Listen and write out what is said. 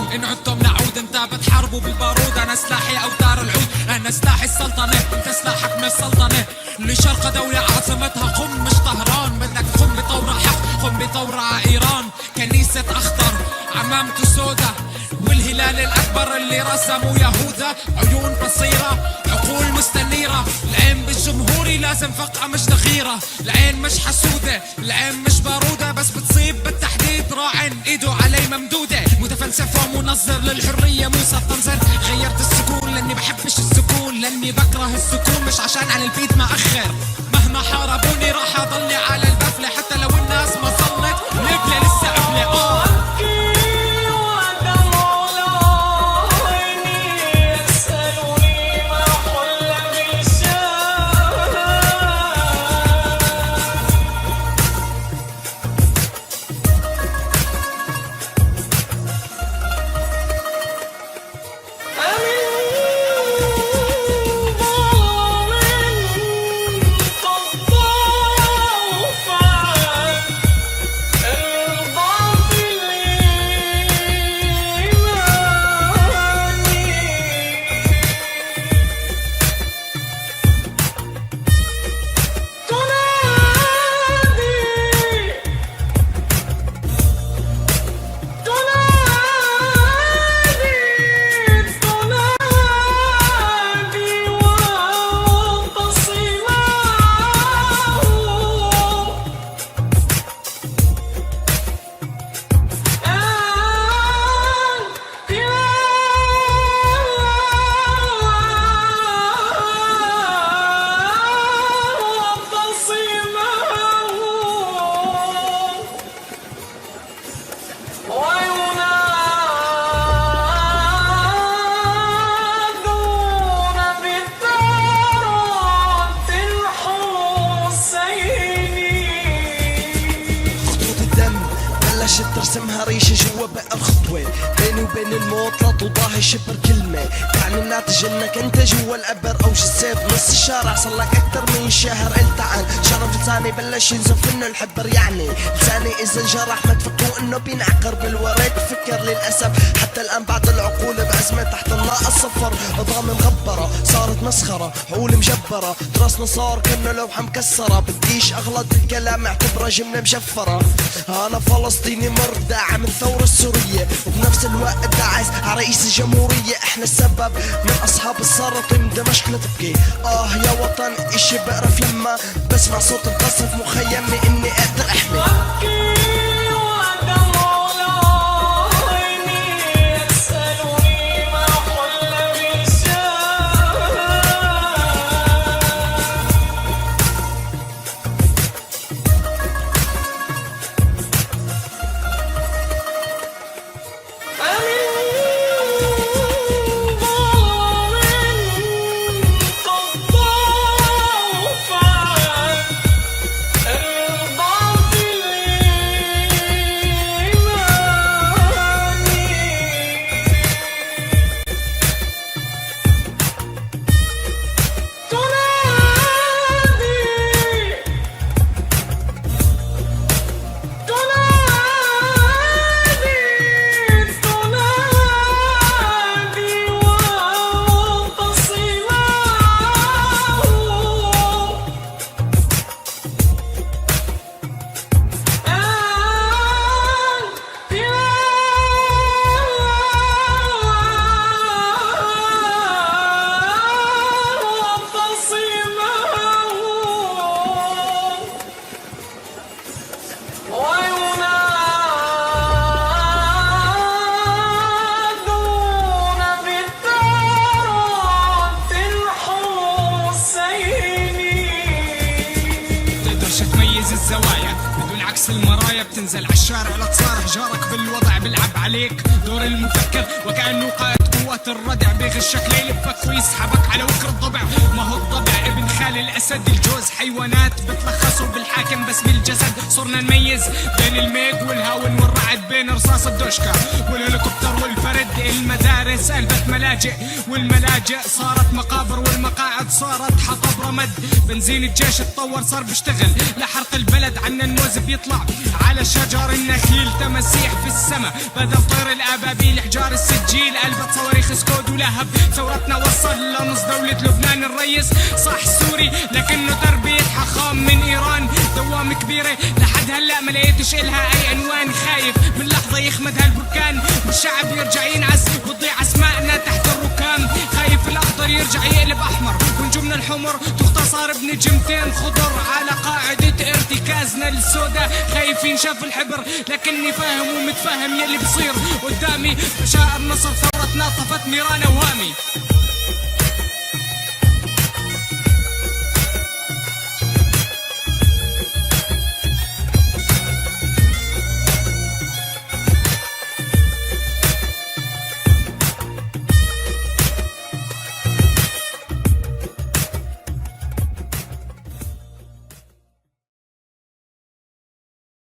الوطن إن عدتم نعود. انت بتحاربوا بالبارود، أنا سلاحي أوتار العود. أنا سلاحي السلطنة، انت سلاحك من السلطنة. لشرق دولة عاصمتها قم مش طهران. بدك تقوم بثورة حق، قم بثورة ع إيران. كنيسة أخضر عمامته سودا، والهلال الأكبر اللي رسموا يهوذا. عيون بصيرة عقول مستنيرة، العين بالجمهوري لازم فقعة مش تغييرة. العين مش حسودة، العين مش بارودة، بس بتصيب بالتحديد راعن ايده علي ممدودة. متفلسف ومنظر للحرية موسى الطنزر. غيرت السكون لاني بحبش السكون، لاني بكره السكون مش عشان على البيت ما اخر. مهما حاربوني راح اضلني على البفلة، حتى لو الناس ما صلت القبلة لسه قبلة. ترسمها ريشة جوا بقى خطوة بيني وبين الموت، لا تضاهي شبر كلمة. يعني الناتج انك انت جوا القبر او السيف نص الشارع. صار لك اكتر من شهر قلت عن شرف لساني بلش ينزف انه الحبر. يعني لساني اذا انجرح ما تفكروا انه بينعقر بالوريد فكر. للاسف حتى الان بعد العقول بأزمة تحت الناقص صفر. عظام مغبرة صارت مسخرة، عقول مجبرة، راسنا صار كأنه لوحة مكسرة. بديش اغلط بالكلام اعتبره جملة مجفرة. انا فلسطيني مردع من الثورة السورية، وبنفس الوقت داعس على رئيس الجمهورية. احنا السبب من اصحاب السرطان دمشق لا تبكي. يا وطن اشي بقرف لما بسمع صوت القصف مخيمي اني اقدر احمي. الزوايا بدون عكس المرايا. بتنزل عالشارع لا تصارح جارك بالوضع بلعب عليك دور المفكر، وكأنه قائد قوات الردع. بيغشك ليلفك ويسحبك على وكر الضبع. ما هو الضبع ابن خالد قال الأسد الجوز حيوانات بتلخصوا بالحاكم بس بالجسد. صرنا نميز بين الميج والهاون والرعد، بين رصاص الدوشكا والهليكوبتر والفرد. المدارس قلبت ملاجئ والملاجئ صارت مقابر، والمقاعد صارت حطب رمد. بنزين الجيش اتطور صار بيشتغل لحرق البلد، عنا الموز بيطلع على شجر النخيل. تماسيح في السما بدل طير الابابيل، حجار السجيل قلبت صواريخ سكود ولهب. ثورتنا وصل لنص دولة لبنان، الرئيس صح سوري لكنه تربية حخام من ايران. دوام كبيرة لحد هلا ما لقيتش الها اي عنوان. خايف من لحظة يخمد هالبركان والشعب يرجع ينعس وتضيع اسماءنا تحت الركام. خايف الاخضر يرجع يقلب احمر ونجومنا الحمر تختصر بنجمتين خضر على قاعدة ارتكازنا السودا. خايف ينشاف الحبر لكني فاهم ومتفهم يلي بصير قدامي. بشائر نصر ثورتنا طفت نيران اوهامي.